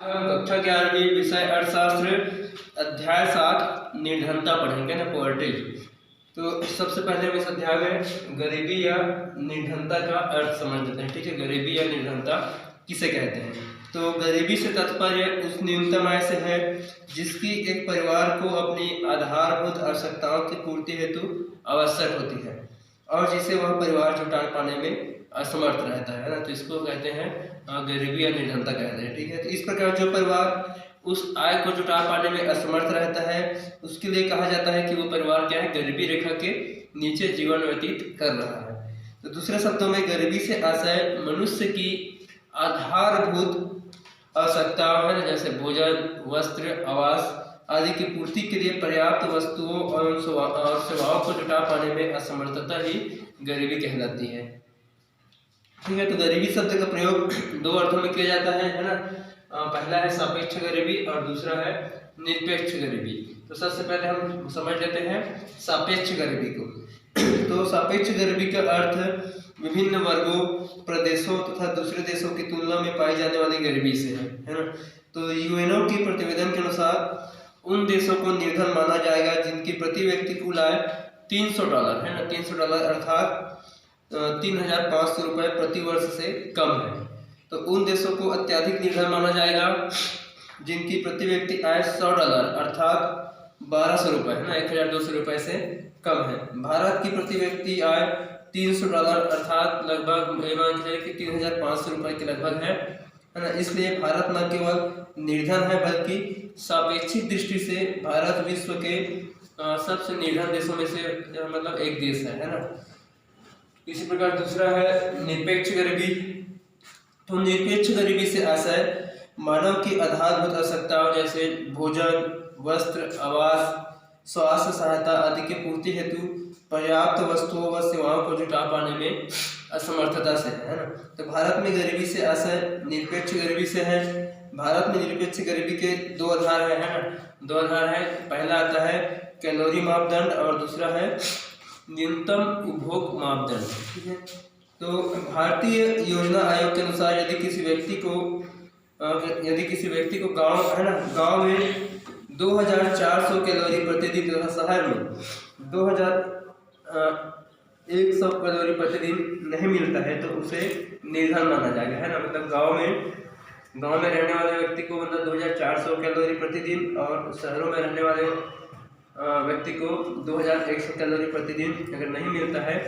कक्षा 11वीं विषय अर्थशास्त्र अध्याय 7 निर्धनता पढ़ेंगे ना, पॉवर्टी। तो सबसे पहले हम इस अध्याय में गरीबी या निर्धनता का अर्थ समझ लेते हैं। ठीक है, गरीबी या निर्धनता किसे कहते हैं? तो गरीबी से तात्पर्य उस न्यूनतम आय से है जिसकी एक परिवार को अपनी आधारभूत आवश्यकताओं की पूर्ति हेतु आवश्यक होती है और जिसे वह परिवार जुटा पाने में असमर्थ रहता है ना। तो इसको कहते हैं गरीबी या निर्धनता कहते हैं। ठीक है, तो इस प्रकार जो परिवार उस आय को जुटा पाने में असमर्थ रहता है उसके लिए कहा जाता है कि वो परिवार क्या है, गरीबी रेखा के नीचे जीवन व्यतीत कर रहा है। तो दूसरे शब्दों में गरीबी से आशय मनुष्य की आधारभूत आवश्यकताओं है, जैसे भोजन, वस्त्र, आवास आदि की पूर्ति के लिए पर्याप्त वस्तुओं और सेवाओं को जुटा पाने में असमर्थता ही गरीबी कहलाती है। ठीक है, तो गरीबी शब्द का प्रयोग दो अर्थों में किया जाता है ना। पहला है सापेक्ष गरीबी और दूसरा है निरपेक्ष गरीबी। तो सबसे पहले हम समझ लेते हैं सापेक्ष गरीबी को। तो सापेक्ष गरीबी का अर्थ विभिन्न वर्गों, प्रदेशों तथा दूसरे देशों की तुलना में पाई जाने वाली गरीबी से है ना। तो यूएनओ की प्रतिवेदन के अनुसार उन देशों को निर्धन माना जाएगा जिनकी प्रति व्यक्ति कुल आय $300 है ना, $300 अर्थात 3,500 रुपये प्रति वर्ष से कम है। तो उन देशों को अत्यधिक निर्धन माना जाएगा जिनकी प्रति व्यक्ति आय $100 अर्थात 1,200 रुपये है ना, 1,200 रुपये से कम है। भारत की प्रति व्यक्ति आय $300 अर्थात लगभग कि 3,500 रुपये के लगभग है ना। इसलिए भारत न केवल निर्धन है बल्कि सापेक्षिक दृष्टि से भारत विश्व के सबसे निर्धन देशों में से मतलब एक देश है ना। इसी प्रकार दूसरा है निरपेक्ष गरीबी। तो निरपेक्ष गरीबी से आशय मानव की आधारभूत आवश्यकताओं जैसे भोजन, वस्त्र, आवास, स्वास्थ्य सहायता आदि की पूर्ति हेतु पर्याप्त वस्तुओं व सेवाओं को जुटा पाने में असमर्थता से है ना। तो भारत में गरीबी से आशय निरपेक्ष गरीबी से है। भारत में निरपेक्ष गरीबी के दो आधार है ना, दो आधार है। पहला आता है कैलोरी मापदंड और दूसरा है न्यूनतम उपभोग मापदंड। ठीक है, तो भारतीय योजना आयोग के अनुसार यदि किसी व्यक्ति को गांव है ना, गांव में 2,400 कैलोरी प्रतिदिन तथा शहर में 2,100 कैलोरी प्रतिदिन नहीं मिलता है तो उसे निर्धन माना जाएगा है ना। मतलब गांव में रहने वाले व्यक्ति को मतलब 2,400 कैलोरी प्रतिदिन और शहरों में रहने वाले व्यक्ति को 2,100 कैलोरी प्रतिदिन अगर नहीं मिलता है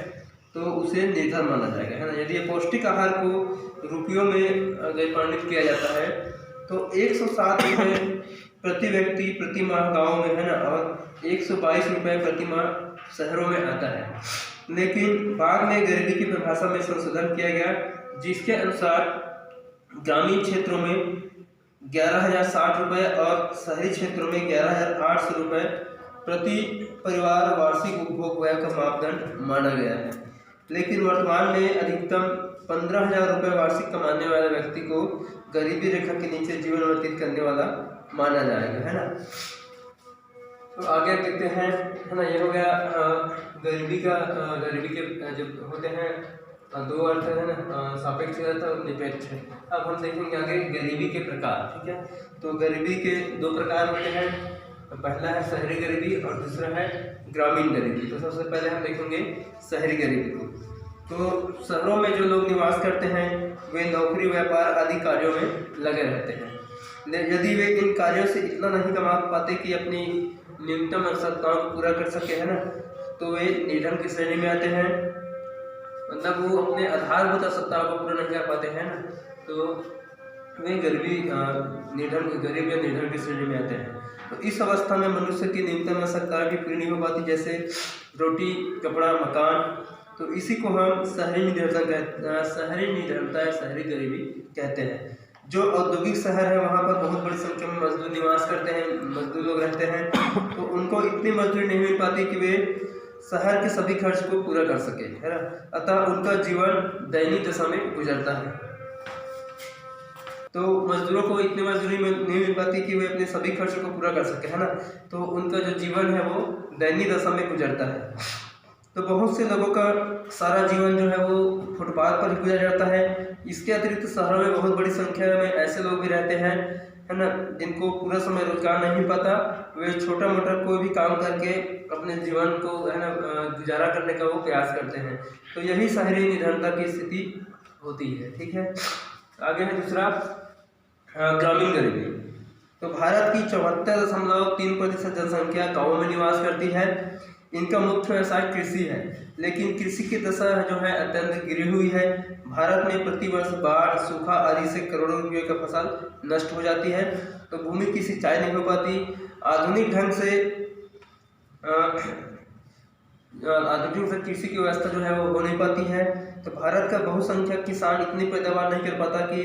तो उसे निर्धन माना जाएगा है ना। यदि पौष्टिक आहार को रुपयों में अगर परिणत किया जाता है तो 107 रुपये प्रति व्यक्ति प्रति माह गाँव में है ना और 122 रुपये प्रति माह शहरों में आता है। लेकिन बाद में गरीबी की परिभाषा में संशोधन किया गया जिसके अनुसार ग्रामीण क्षेत्रों में 11,060 रुपये और शहरी क्षेत्रों में 11,800 रुपये प्रति परिवार वार्षिक उपभोग व्यय का मापदंड माना गया है। लेकिन वर्तमान में अधिकतम 15,000 रुपये वार्षिक कमाने वाले व्यक्ति को गरीबी रेखा के नीचे जीवन व्यतीत करने वाला माना जाएगा है ना। तो आगे देखते हैं है ना। ये हो गया गरीबी के जो होते हैं दो अर्थ है ना, सापेक्ष अर्थ और निरपेक्ष। अब हम देखेंगे आगे गरीबी के प्रकार। ठीक है, तो गरीबी के दो प्रकार होते हैं। पहला है शहरी गरीबी और दूसरा है ग्रामीण गरीबी। तो सबसे पहले हम देखेंगे शहरी गरीबी को। तो शहरों में जो लोग निवास करते हैं वे नौकरी, व्यापार आदि कार्यों में लगे रहते हैं। यदि वे इन कार्यों से इतना नहीं कमा पाते कि अपनी न्यूनतम आवश्यकताओं को पूरा कर सके है ना, तो वे निर्धन की श्रेणी में आते हैं। मतलब वो अपने आधारभूत आवश्यकताओं को पूरा नहीं कर पाते हैं ना, तो वे गरीब या निर्धन की श्रेणी में आते हैं। तो इस अवस्था में मनुष्य की न्यूनतम आवश्यकताएं भी पूरी नहीं हो पाती, जैसे रोटी, कपड़ा, मकान। तो इसी को हम शहरी निर्धनता या शहरी गरीबी कहते हैं। जो औद्योगिक शहर है वहाँ पर बहुत बड़ी संख्या में मजदूर निवास करते हैं, मजदूर लोग रहते हैं। तो उनको इतनी मजदूरी नहीं मिल पाती कि वे शहर के सभी खर्च को पूरा कर सके है ना। अतः उनका जीवन दैनिक दशा में गुजरता है। तो मजदूरों को इतनी मजदूरी में नहीं मिल पाती कि वे अपने सभी खर्चों को पूरा कर सके है ना। तो उनका जो जीवन है वो दैनिक दशा में गुजरता है। तो बहुत से लोगों का सारा जीवन जो है वो फुटपाथ पर ही गुजर जाता है। इसके अतिरिक्त शहरों में बहुत बड़ी संख्या में ऐसे लोग भी रहते हैं है ना, जिनको पूरा समय रोजगार नहीं पाता, वे छोटा मोटा कोई भी काम करके अपने जीवन को है ना गुजारा करने का वो प्रयास करते हैं। तो यही शहरी निर्धनता की स्थिति होती है। ठीक है, आगे है दूसरा ग्रामीण गरीबी। तो भारत की 74.3% जनसंख्या गाँवों में निवास करती है। इनका मुख्य व्यवसाय कृषि है, लेकिन कृषि की दशा जो है अत्यंत गिरी हुई है। भारत में प्रतिवर्ष बाढ़, सूखा आदि से करोड़ों रुपये का फसल नष्ट हो जाती है। तो भूमि की सिंचाई नहीं हो पाती। आधुनिक ढंग से कृषि की व्यवस्था जो है वो हो नहीं पाती है। तो भारत का बहुसंख्यक किसान इतनी पैदावार नहीं कर पाता कि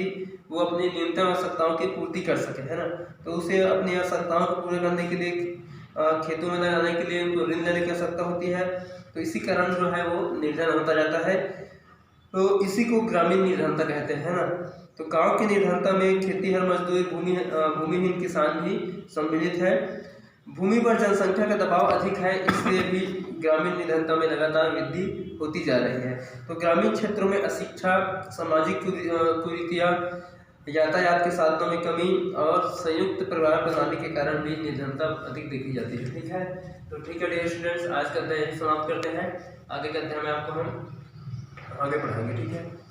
वो अपनी न्यूनतम आवश्यकताओं की पूर्ति कर सके, है ना। तो उसे अपनी आवश्यकताओं को पूरे करने के लिए खेतों में लगाने के लिए उनको ऋण लेने की आवश्यकता होती है। तो इसी कारण जो है वो निर्धन होता जाता है। तो इसी को ग्रामीण निर्धनता कहते हैं, ना। तो गांव की निर्धनता में खेतीहर मजदूर, भूमिहीन किसान भी सम्मिलित है। भूमि पर जनसंख्या का दबाव अधिक है, इसलिए भी ग्रामीण निर्धनता में लगातार वृद्धि होती जा रही है। तो ग्रामीण क्षेत्रों में अशिक्षा, सामाजिक कुरीतियाँ, यातायात के साधनों में कमी और संयुक्त परिवार प्रणाली के कारण भी निर्धनता अधिक देखी जाती है। ठीक है, तो ठीक है डियर स्टूडेंट्स, आज का अध्याय यही समाप्त करते हैं। आगे के अध्याय में आपको हम आगे पढ़ाएंगे। ठीक है।